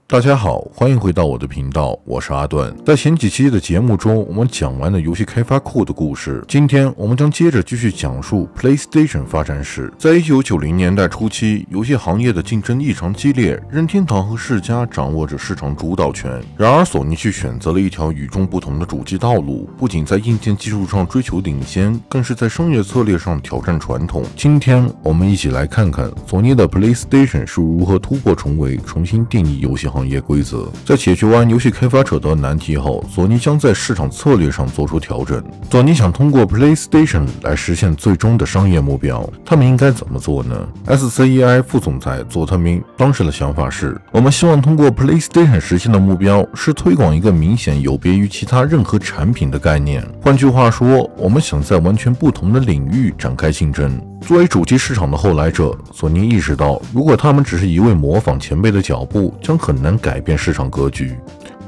大家好，欢迎回到我的频道，我是阿段。在前几期的节目中，我们讲完了游戏开发库的故事。今天我们将接着继续讲述 PlayStation 发展史。在1990年代初期，游戏行业的竞争异常激烈，任天堂和世嘉掌握着市场主导权。然而，索尼却选择了一条与众不同的主机道路，不仅在硬件技术上追求领先，更是在商业策略上挑战传统。今天我们一起来看看索尼的 PlayStation 是如何突破重围，重新定义游戏行业规则。在解决完游戏开发者的难题后，索尼将在市场策略上做出调整。索尼想通过 PlayStation 来实现最终的商业目标，他们应该怎么做呢？ SCEI 副总裁佐藤明当时的想法是，我们希望通过 PlayStation 实现的目标是推广一个明显有别于其他任何产品的概念。换句话说，我们想在完全不同的领域展开竞争。作为主机市场的后来者，索尼意识到，如果他们只是一味模仿前辈的脚步，将很难改变市场格局。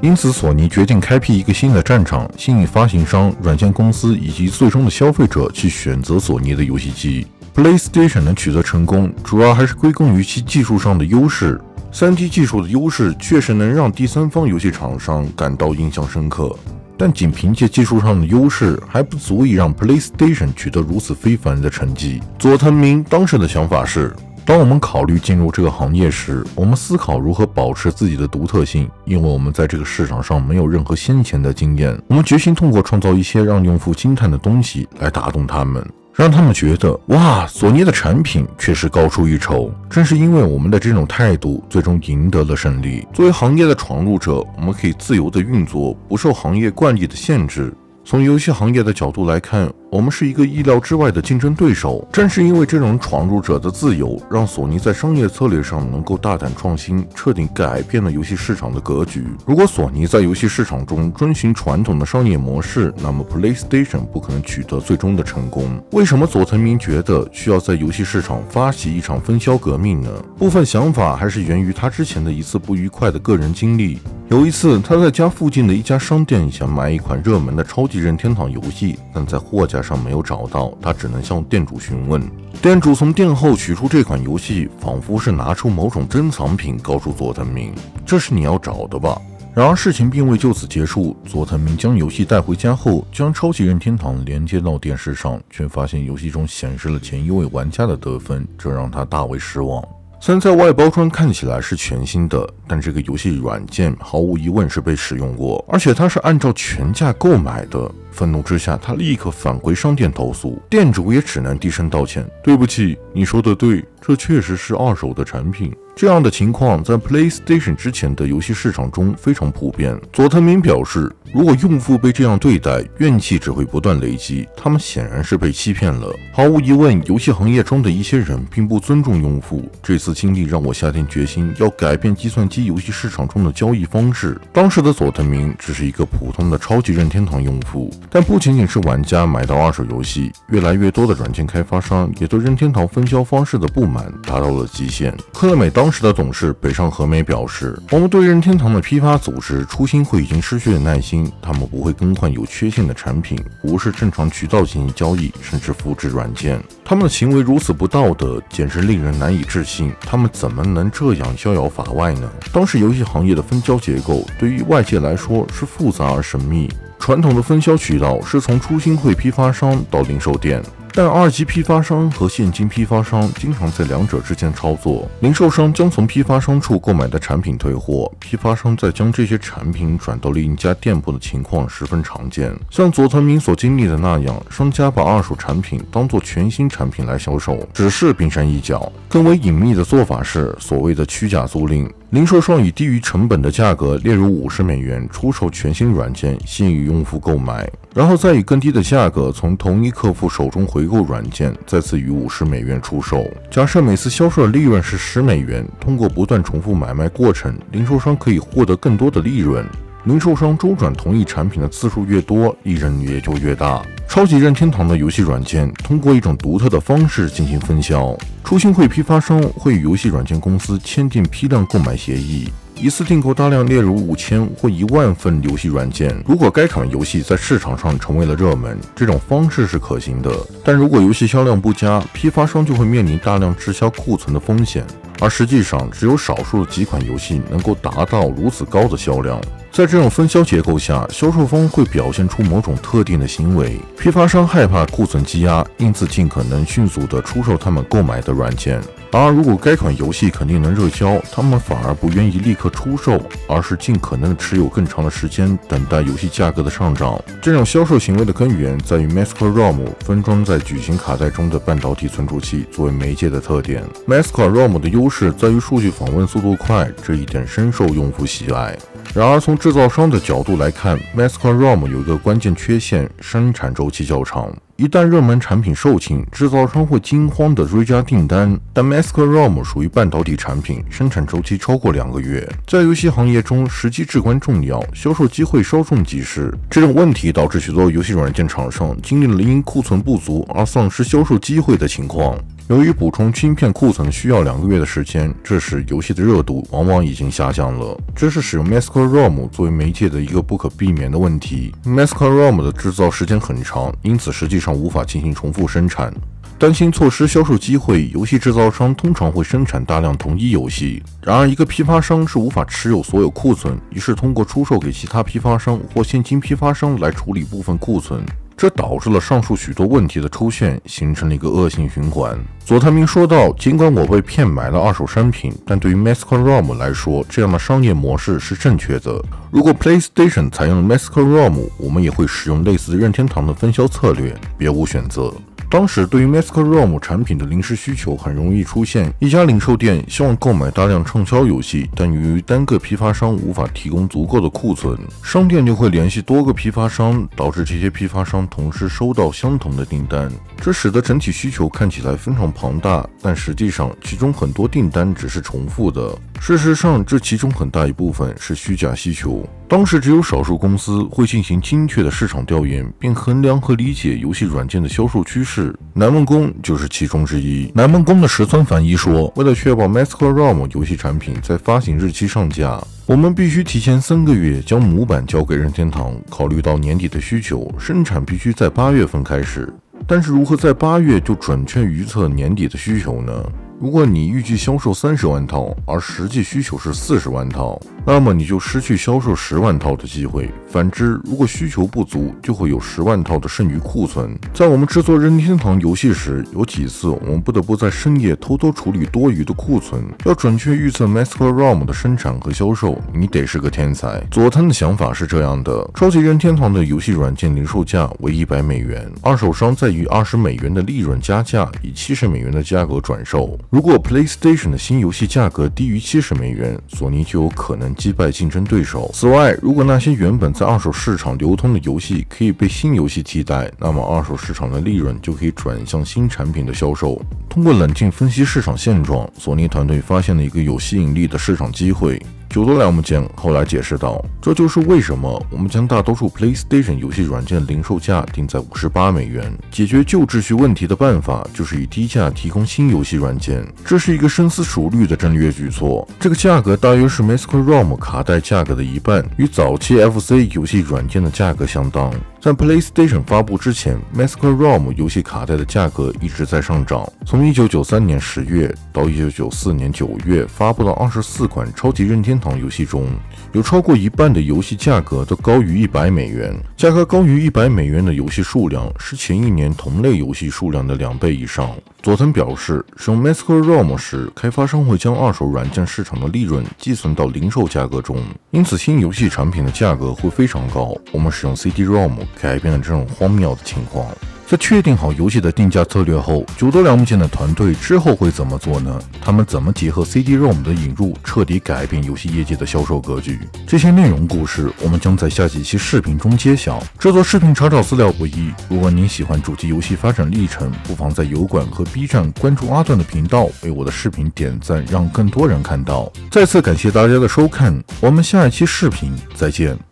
因此，索尼决定开辟一个新的战场，吸引发行商、软件公司以及最终的消费者去选择索尼的游戏机。PlayStation 能取得成功，主要还是归功于其技术上的优势。3D 技术的优势确实能让第三方游戏厂商感到印象深刻。但仅凭借技术上的优势还不足以让 PlayStation 取得如此非凡的成绩。佐藤明当时的想法是，当我们考虑进入这个行业时，我们思考如何保持自己的独特性，因为我们在这个市场上没有任何先前的经验。我们决心通过创造一些让用户惊叹的东西来打动他们，让他们觉得哇，索尼的产品确实高出一筹。正是因为我们的这种态度，最终赢得了胜利。作为行业的闯入者，我们可以自由的运作，不受行业惯例的限制。从游戏行业的角度来看，我们是一个意料之外的竞争对手。正是因为这种闯入者的自由，让索尼在商业策略上能够大胆创新，彻底改变了游戏市场的格局。如果索尼在游戏市场中遵循传统的商业模式，那么 PlayStation 不可能取得最终的成功。为什么佐藤明觉得需要在游戏市场发起一场分销革命呢？部分想法还是源于他之前的一次不愉快的个人经历。有一次，他在家附近的一家商店想买一款热门的超级任天堂游戏，但在货架上没有找到，他只能向店主询问。店主从店后取出这款游戏，仿佛是拿出某种珍藏品，告诉佐藤明：“这是你要找的吧？”然而事情并未就此结束。佐藤明将游戏带回家后，将超级任天堂连接到电视上，却发现游戏中显示了前一位玩家的得分，这让他大为失望。虽然在外包装看起来是全新的，但这个游戏软件毫无疑问是被使用过，而且它是按照全价购买的。愤怒之下，他立刻返回商店投诉，店主也只能低声道歉：“对不起，你说的对，这确实是二手的产品。”这样的情况在 PlayStation 之前的游戏市场中非常普遍。佐藤明表示，如果用户被这样对待，怨气只会不断累积，他们显然是被欺骗了。毫无疑问，游戏行业中的一些人并不尊重用户。这次经历让我下定决心要改变计算机游戏市场中的交易方式。当时的佐藤明只是一个普通的超级任天堂用户，但不仅仅是玩家买到二手游戏，越来越多的软件开发商也对任天堂分销方式的不满达到了极限。科乐美当时的董事北上和美表示，我们对任天堂的批发组织初心会已经失去了耐心，他们不会更换有缺陷的产品，无视正常渠道进行交易，甚至复制软件。他们的行为如此不道德，简直令人难以置信。他们怎么能这样逍遥法外呢？当时游戏行业的分销结构对于外界来说是复杂而神秘。传统的分销渠道是从初心会批发商到零售店，但二级批发商和现金批发商经常在两者之间操作。零售商将从批发商处购买的产品退货，批发商再将这些产品转到另一家店铺的情况十分常见。像佐藤明所经历的那样，商家把二手产品当作全新产品来销售，只是冰山一角。更为隐秘的做法是所谓的虚假租赁。零售商以低于成本的价格，例如$50出售全新软件，吸引用户购买，然后再以更低的价格从同一客户手中回购软件，再次以$50出售。假设每次销售的利润是$10，通过不断重复买卖过程，零售商可以获得更多的利润。零售商周转同一产品的次数越多，利润也就越大。超级任天堂的游戏软件通过一种独特的方式进行分销，初心会批发商会与游戏软件公司签订批量购买协议，一次订购大量列入5000或10000份游戏软件。如果该款游戏在市场上成为了热门，这种方式是可行的。但如果游戏销量不佳，批发商就会面临大量滞销库存的风险。而实际上，只有少数的几款游戏能够达到如此高的销量。在这种分销结构下，销售方会表现出某种特定的行为。批发商害怕库存积压，因此尽可能迅速地出售他们购买的软件。而如果该款游戏肯定能热销，他们反而不愿意立刻出售，而是尽可能持有更长的时间，等待游戏价格的上涨。这种销售行为的根源在于 Master-ROM 分装在矩形卡带中的半导体存储器作为媒介的特点。Master-ROM 的优势在于数据访问速度快，这一点深受用户喜爱。然而，从制造商的角度来看 ，Master-ROM 有一个关键缺陷：生产周期较长。一旦热门产品售罄，制造商会惊慌地追加订单。但 Master-ROM 属于半导体产品，生产周期超过2个月，在游戏行业中时机至关重要，销售机会稍纵即逝。这种问题导致许多游戏软件厂商经历了因库存不足而丧失销售机会的情况。由于补充芯片库存需要2个月的时间，这时游戏的热度往往已经下降了。这是使用 Master-ROM 作为媒介的一个不可避免的问题。Master-ROM 的制造时间很长，因此实际上无法进行重复生产。担心错失销售机会，游戏制造商通常会生产大量同一游戏。然而，一个批发商是无法持有所有库存，于是通过出售给其他批发商或现金批发商来处理部分库存。这导致了上述许多问题的出现，形成了一个恶性循环。佐藤明说道：“尽管我被骗买了二手商品，但对于 Master-ROM 来说，这样的商业模式是正确的。如果 PlayStation 采用了 Master-ROM， 我们也会使用类似任天堂的分销策略，别无选择。”当时对于 Master-ROM 产品的临时需求很容易出现，一家零售店希望购买大量畅销游戏，但由于单个批发商无法提供足够的库存，商店就会联系多个批发商，导致这些批发商同时收到相同的订单，这使得整体需求看起来非常庞大，但实际上其中很多订单只是重复的。事实上，这其中很大一部分是虚假需求。当时只有少数公司会进行精确的市场调研，并衡量和理解游戏软件的销售趋势。南梦宫就是其中之一。南梦宫的石村繁一说：“为了确保 Master-ROM 游戏产品在发行日期上架，我们必须提前3个月将模板交给任天堂。考虑到年底的需求，生产必须在8月份开始。但是如何在8月就准确预测年底的需求呢？如果你预计销售30万套，而实际需求是40万套，那么你就失去销售10万套的机会。反之，如果需求不足，就会有10万套的剩余库存。在我们制作任天堂游戏时，有几次我们不得不在深夜偷偷处理多余的库存。要准确预测 Master-ROM 的生产和销售，你得是个天才。佐藤的想法是这样的：超级任天堂的游戏软件零售价为$100，二手商再以$20的利润加价，以$70的价格转售。如果 PlayStation 的新游戏价格低于$70，索尼就有可能击败竞争对手。此外，如果那些原本在二手市场流通的游戏可以被新游戏替代，那么二手市场的利润就可以转向新产品的销售。通过冷静分析市场现状，索尼团队发现了一个有吸引力的市场机会。久多良木健后来解释道：“这就是为什么我们将大多数 PlayStation 游戏软件零售价定在$58。解决旧秩序问题的办法就是以低价提供新游戏软件，这是一个深思熟虑的战略举措。这个价格大约是 Master-ROM 卡带价格的1半，与早期 FC 游戏软件的价格相当。在 PlayStation 发布之前 ，Master-ROM 游戏卡带的价格一直在上涨。从1993年10月到1994年9月发布的24款超级任天堂游戏中，有超过1半的游戏价格都高于$100。价格高于$100的游戏数量是前一年同类游戏数量的2倍以上。佐藤表示，使用 Master-ROM 时，开发商会将二手软件市场的利润计算到零售价格中，因此新游戏产品的价格会非常高。我们使用 CD-ROM 改变了这种荒谬的情况。在确定好游戏的定价策略后，久多良木健的团队之后会怎么做呢？他们怎么结合 CD-ROM 的引入，彻底改变游戏业界的销售格局？这些内容故事，我们将在下几期视频中揭晓。制作视频查找资料不易，如果您喜欢主机游戏发展历程，不妨在油管和 B 站关注阿段的频道，为我的视频点赞，让更多人看到。再次感谢大家的收看，我们下一期视频再见。